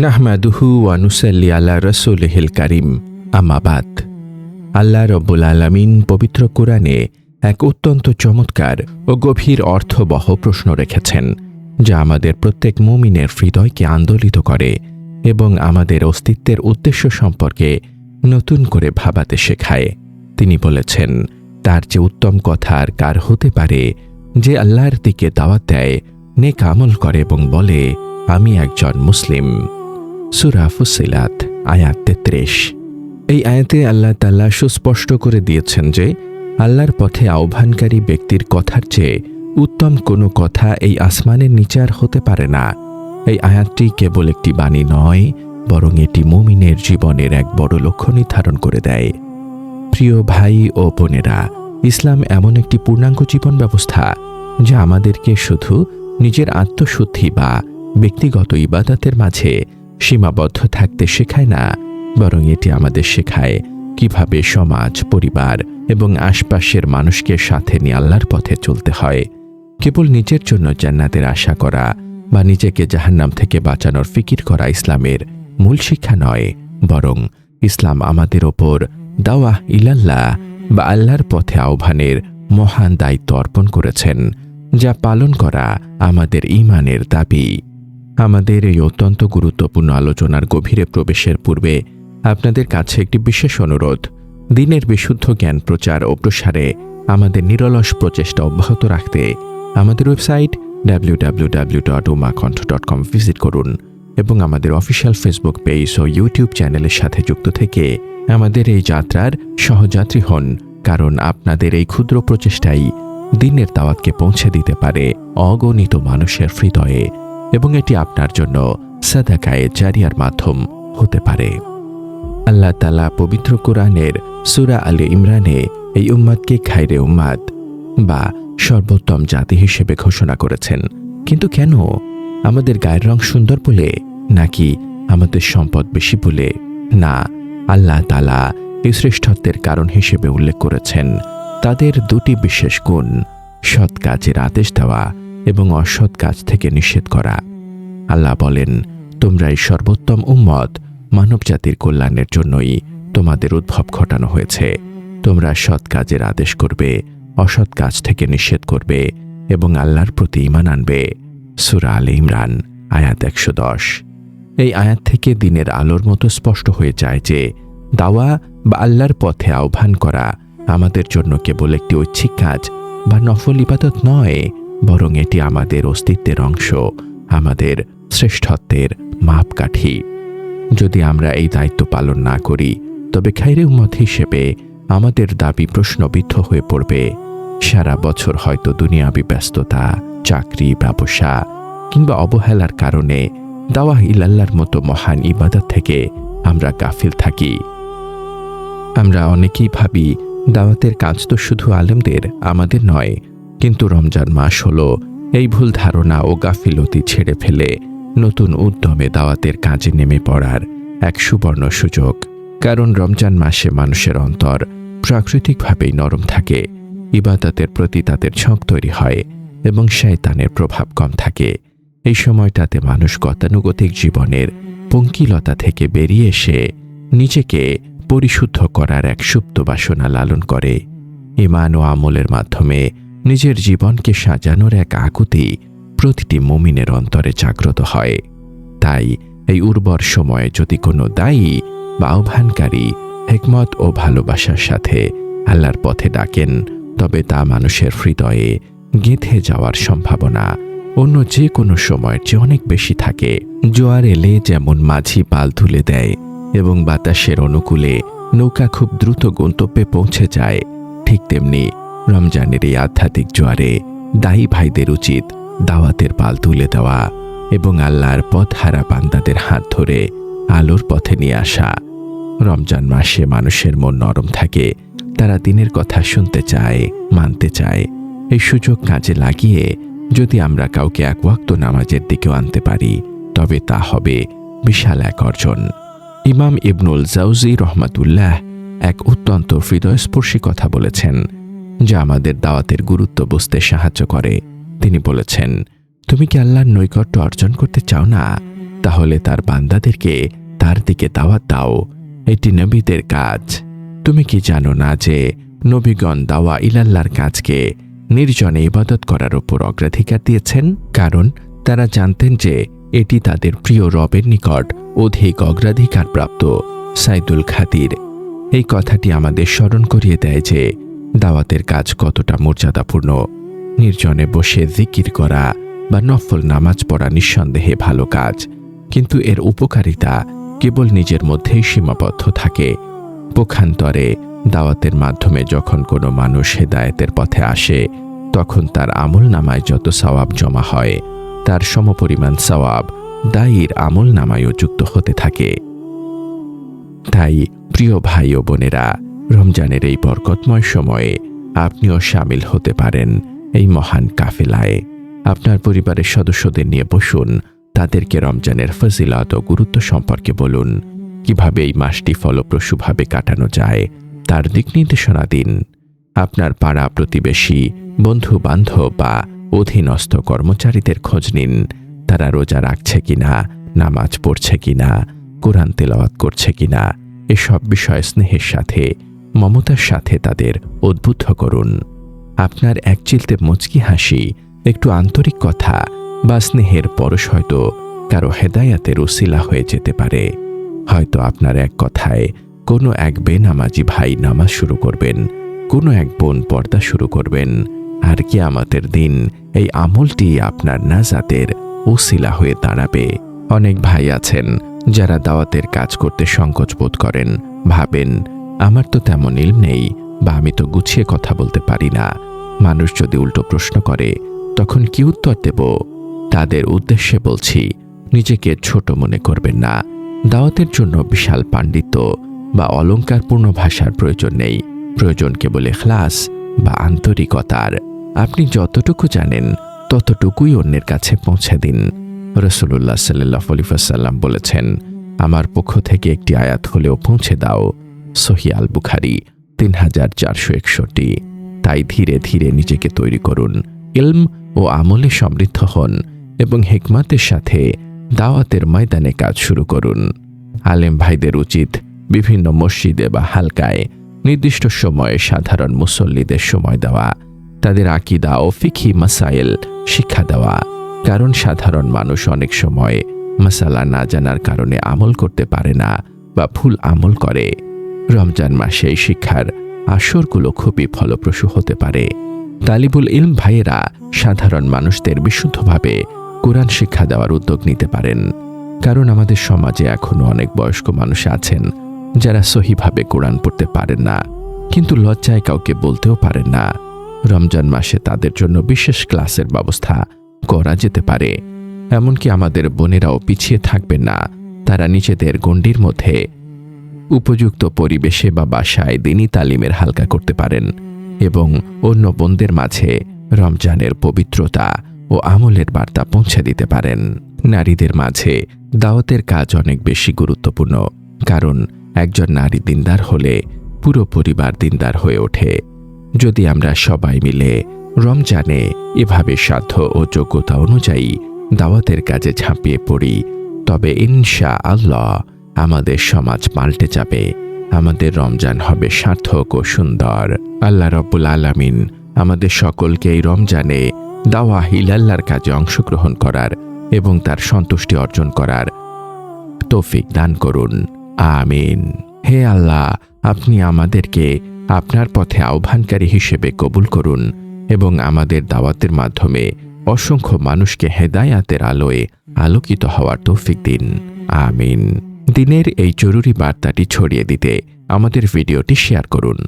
নাহমাদুহু ওয়া নুসাল্লি আলা রাসূলিহিল কারীম, আম্মা বাদ। আল্লাহ রব্বুল আলামিন পবিত্র কোরআনে এক অত্যন্ত চমৎকার ও গভীর অর্থবহ প্রশ্ন রেখেছেন, যা আমাদের প্রত্যেক মুমিনের হৃদয়কে আন্দোলিত করে এবং আমাদের অস্তিত্বের উদ্দেশ্য সম্পর্কে নতুন করে ভাবাতে শেখায়। তিনি বলেছেন, তার যে উত্তম কথা আর কার হতে পারে, যে আল্লাহর দিকে দাওয়াত দেয়, নেক আমল করে এবং বলে, আমি একজন মুসলিম। সূরা ফুসিলাত আয়াত 33। এই আয়াতে আল্লাহ তাআলা সুস্পষ্ট করে দিয়েছেন যে আল্লাহর পথে আহ্বানকারী ব্যক্তির কথার চেয়ে উত্তম কোনো কথা এই আসমানের নিচে আর হতে পারে না। এই আয়াতটি কেবল একটি বাণী নয়, বরং এটি মুমিনের জীবনের এক বড় লক্ষ্য নির্ধারণ করে দেয়। প্রিয় ভাই ও বোনেরা, ইসলাম এমন একটি পূর্ণাঙ্গ জীবন ব্যবস্থা যা আমাদেরকে শুধু নিজের আত্মশুদ্ধি বা ব্যক্তিগত ইবাদতের মাঝে সীমাবদ্ধ থাকতে শেখায় না, বরং এটি আমাদের শেখায় কিভাবে সমাজ, পরিবার এবং আশপাশের মানুষকে সাথে নিয়ে আল্লাহর পথে চলতে হয়। কেবল নিজের জন্য জান্নাতের আশা করা বা নিজেকে জাহান্নাম থেকে বাঁচানোর ফিকির করা ইসলামের মূল শিক্ষা নয়, বরং ইসলাম আমাদের ওপর দাওয়াহ ইলাল্লাহ বা আল্লাহর পথে আহ্বানের মহান দায়িত্ব অর্পণ করেছেন, যা পালন করা আমাদের ঈমানের দাবি। আমাদের এই অত্যন্ত গুরুত্বপূর্ণ আলোচনার গভীরে প্রবেশের পূর্বে আপনাদের কাছে একটি বিশেষ অনুরোধ। দ্বীনের বিশুদ্ধ জ্ঞান প্রচার ও প্রসারে আমাদের নিরলস প্রচেষ্টা অব্যাহত রাখতে আমাদের ওয়েবসাইট www.umaconth.com ভিজিট করুন এবং আমাদের অফিসিয়াল ফেসবুক পেজ ও ইউটিউব চ্যানেলের সাথে যুক্ত থেকে আমাদের এই যাত্রার সহযাত্রী হন, কারণ আপনাদের এই ক্ষুদ্র প্রচেষ্টাই দ্বীনের দাওয়াতকে পৌঁছে দিতে পারে অগণিত মানুষের হৃদয়ে, এবং এটি আপনার জন্য সাদাকায়ে জারিয়ার মাধ্যম হতে পারে। আল্লাহ তাআলা পবিত্র কোরআনের সূরা আলে ইমরানে এই উম্মাদকে খায়রে উম্মাদ বা সর্বোত্তম জাতি হিসেবে ঘোষণা করেছেন। কিন্তু কেন? আমাদের গায়ের রং সুন্দর বলে, নাকি আমাদের সম্পদ বেশি বলে? না, আল্লাহ তাআলা এই শ্রেষ্ঠত্বের কারণ হিসেবে উল্লেখ করেছেন তাদের দুটি বিশেষ গুণ: সৎ কাজের আদেশ দেওয়া এবং অসৎ কাজ থেকে নিষেধ করা। আল্লাহ বলেন, তোমরা এই সর্বোত্তম উম্মত মানবজাতির কল্যাণের জন্যই তোমাদের উদ্ভব ঘটানো হয়েছে। তোমরা সৎ কাজের আদেশ করবে, অসৎ কাজ থেকে নিষেধ করবে এবং আল্লাহর প্রতি ঈমান আনবে। সূরা আলে ইমরান আয়াত 110। এই আয়াত থেকে দ্বীনের আলোর মতো স্পষ্ট হয়ে যায় যে দাওয়া বা আল্লাহর পথে আহ্বান করা আমাদের জন্য কেবল একটি ঐচ্ছিক কাজ বা নফল ইবাদত নয়, বরং এটি আমাদের অস্তিত্বের অংশ, আমাদের শ্রেষ্ঠত্বের মাপকাঠি। যদি আমরা এই দায়িত্ব পালন না করি, তবে খায়রে উম্মত হিসেবে আমাদের দাবি প্রশ্নবিদ্ধ হয়ে পড়বে। সারা বছর হয়তো দুনিয়াবি ব্যস্ততা, চাকরি, ব্যবসা কিংবা অবহেলার কারণে দাওয়াহ ইলাল্লাহর মতো মহান ইবাদত থেকে আমরা গাফিল থাকি। আমরা অনেকেই ভাবি দাওয়াতের কাজ তো শুধু আলেমদের, আমাদের নয়। কিন্তু রমজান মাস হলো এই ভুল ধারণা ও গাফিলতি ছেড়ে ফেলে নতুন উদ্যমে দাওয়াতের কাজে নেমে পড়ার এক সুবর্ণ সুযোগ। কারণ রমজান মাসে মানুষের অন্তর প্রাকৃতিকভাবেই নরম থাকে, ইবাদতের প্রতি তাদের ঝোঁক তৈরি হয় এবং শয়তানের প্রভাব কম থাকে। এই সময়টাতে মানুষ গতানুগতিক জীবনের পঙ্কিলতা থেকে বেরিয়ে এসে নিজেকে পরিশুদ্ধ করার এক সুপ্ত বাসনা লালন করে। ঈমান ও আমলের মাধ্যমে নিজের জীবনকে সাজানোর এক আকুতি প্রতিটি মুমিনের অন্তরে জাগ্রত হয়। তাই এই উর্বর সময়ে যদি কোনো দায়ী বা আহ্বানকারী হিকমত ও ভালোবাসার সাথে আল্লাহর পথে ডাকেন, তবে তা মানুষের হৃদয়ে গেঁথে যাওয়ার সম্ভাবনা অন্য যে কোনো সময়ের চেয়ে অনেক বেশি থাকে। জোয়ার এলে যেমন মাঝি পাল তুলে দেয় এবং বাতাসের অনুকূলে নৌকা খুব দ্রুত গন্তব্যে পৌঁছে যায়, ঠিক তেমনি রমজানের এই আধ্যাত্মিক জোয়ারে দায়ী ভাইদের উচিত দাওয়াতের পাল তুলে দেওয়া এবং আল্লাহর পথহারা বান্দাদের হাত ধরে আলোর পথে নিয়ে আসা। রমজান মাসে মানুষের মন নরম থাকে, তারা দ্বীনের কথা শুনতে চায়, মানতে চায়। এই সুযোগ কাজে লাগিয়ে যদি আমরা কাউকে এক ওয়াক্ত নামাজের দিকেও আনতে পারি, তবে তা হবে বিশাল এক অর্জন। ইমাম ইবনুল জাউজি রহমাতুল্লাহ এক অত্যন্ত হৃদয়স্পর্শী কথা বলেছেন, যা আমাদের দাওয়াতের গুরুত্ব বুঝতে সাহায্য করে। তিনি বলেছেন, তুমি কি আল্লাহর নৈকট্য অর্জন করতে চাও না? তাহলে তার বান্দাদেরকে তার দিকে দাওয়াত দাও। এটি নবীদের কাজ। তুমি কি জানো না যে নবীগণ দাওয়া ইলাল্লাহর কাজকে নির্জনে ইবাদত করার উপর অগ্রাধিকার দিয়েছেন? কারণ তারা জানতেন যে এটি তাদের প্রিয় রবের নিকট অধিক অগ্রাধিকার প্রাপ্ত। সাইদুল খাদির এই কথাটি আমাদের স্মরণ করিয়ে দেয় যে দাওয়াতের কাজ কতটা মর্যাদাপূর্ণ। নির্জনে বসে জিকির করা বা নফল নামাজ পড়া নিঃসন্দেহে ভালো কাজ, কিন্তু এর উপকারিতা কেবল নিজের মধ্যেই সীমাবদ্ধ থাকে। পক্ষান্তরে দাওয়াতের মাধ্যমে যখন কোনো মানুষ হেদায়েতের পথে আসে, তখন তার আমল নামায় যত সওয়াব জমা হয়, তার সমপরিমাণ সওয়াব দায়ীর আমল নামায়ও যুক্ত হতে থাকে। তাই প্রিয় ভাই ও বোনেরা, রমজানের এই বরকতময় সময়ে আপনিও শামিল হতে পারেন এই মহান কাফেলায়। আপনার পরিবারের সদস্যদের নিয়ে বসুন, তাদেরকে রমজানের ফজিলত ও গুরুত্ব সম্পর্কে বলুন। কিভাবে এই মাসটি ফলপ্রসূভাবে কাটানো যায় তার দিক নির্দেশনা দিন। আপনার পাড়া প্রতিবেশী, বন্ধু বান্ধব বা অধীনস্থ কর্মচারীদের খোঁজ নিন। তারা রোজা রাখছে কিনা, নামাজ পড়ছে কিনা, কোরআন তেলাওয়াত করছে কিনা, এসব বিষয়ে স্নেহের সাথে, মমতার সাথে তাদের উদ্বুদ্ধ করুন। আপনার এক চিলতে মুচকি হাসি, একটু আন্তরিক কথা বা স্নেহের পরশ হয়তো কারো হেদায়াতের উসিলা হয়ে যেতে পারে। হয়তো আপনার এক কথায় কোনো এক বেনামাজি ভাই নামাজ শুরু করবেন, কোনো এক বোন পর্দা শুরু করবেন, আর কিয়ামতের দিন এই আমলটি আপনার নাজাতের উসিলা হয়ে দাঁড়াবে। অনেক ভাই আছেন যারা দাওয়াতের কাজ করতে সংকোচ বোধ করেন, ভাবেন আমার তো তেমন ইলম নেই বা আমি তো গুছিয়ে কথা বলতে পারি না। মানুষ যদি উল্টো প্রশ্ন করে তখন কি উত্তর দেব? তাদের উদ্দেশ্যে বলছি, নিজেকে ছোট মনে করবেন না। দাওয়াতের জন্য বিশাল পাণ্ডিত্য বা অলংকারপূর্ণ ভাষার প্রয়োজন নেই। প্রয়োজন কেবল ইখলাস বা আন্তরিকতার। আপনি যতটুকু জানেন ততটুকুই অন্যের কাছে পৌঁছে দিন। রাসূলুল্লাহ সাল্লাল্লাহু আলাইহি ওয়াসাল্লাম বলেছেন, আমার পক্ষ থেকে একটি আয়াত হলেও পৌঁছে দাও। সহিহ আল বুখারী 3461। তাই ধীরে ধীরে নিজেকে তৈরি করুন, ইলম ও আমলে সমৃদ্ধ হন এবং হিকমতের সাথে দাওয়াতের ময়দানে কাজ শুরু করুন। আলেম ভাইদের উচিত বিভিন্ন মসজিদে বা হালকায় নির্দিষ্ট সময়ে সাধারণ মুসল্লিদের সময় দেওয়া, তাদের আকীদা ও ফিকহি মাসাইল শিক্ষা দেওয়া। কারণ সাধারণ মানুষ অনেক সময় মাসালা না জানার কারণে আমল করতে পারে না বা ভুল আমল করে। রমজান মাসে এই শিক্ষার আসরগুলো খুবই ফলপ্রসূ হতে পারে। তালিবুল ইলম ভাইয়েরা সাধারণ মানুষদের বিশুদ্ধভাবে কোরআন শিক্ষা দেওয়ার উদ্যোগ নিতে পারেন। কারণ আমাদের সমাজে এখনো অনেক বয়স্ক মানুষ আছেন যারা সহিভাবে কোরআন পড়তে পারেন না, কিন্তু লজ্জায় কাউকে বলতেও পারেন না। রমজান মাসে তাদের জন্য বিশেষ ক্লাসের ব্যবস্থা করা যেতে পারে। এমনকি আমাদের বোনেরাও পিছিয়ে থাকবেন না। তারা নিজেদের গণ্ডির মধ্যে উপযুক্ত পরিবেশে বা বাসায় দ্বীনী তালিমের হালকা করতে পারেন এবং অন্য বোনদের মাঝে রমজানের পবিত্রতা ও আমলের বার্তা পৌঁছে দিতে পারেন। নারীদের মাঝে দাওয়াতের কাজ অনেক বেশি গুরুত্বপূর্ণ, কারণ একজন নারী দিনদার হলে পুরো পরিবার দিনদার হয়ে ওঠে। যদি আমরা সবাই মিলে রমজানে এভাবে সাধ্য ও যোগ্যতা অনুযায়ী দাওয়াতের কাজে ঝাঁপিয়ে পড়ি, তবে ইনশাআল্লাহ আমাদের সমাজ পাল্টে যাবে। আমাদের রমজান হবে সার্থক ও সুন্দর। আল্লাহ রাব্বুল আলামিন আমাদের সকলকে এই রমজানে দাওয়া ইলাল্লাহর কাজে অংশগ্রহণ করার এবং তার সন্তুষ্টি অর্জন করার তৌফিক দান করুন। আমিন। হে আল্লাহ, আপনি আমাদেরকে আপনার পথে আহ্বানকারী হিসেবে কবুল করুন এবং আমাদের দাওয়াতের মাধ্যমে অসংখ্য মানুষকে হেদায়াতের আলোয় আলোকিত হওয়ার তৌফিক দিন। আমিন। দিনের এই জরুরি বার্তাটি ছড়িয়ে দিতে আমাদের ভিডিওটি শেয়ার করুন।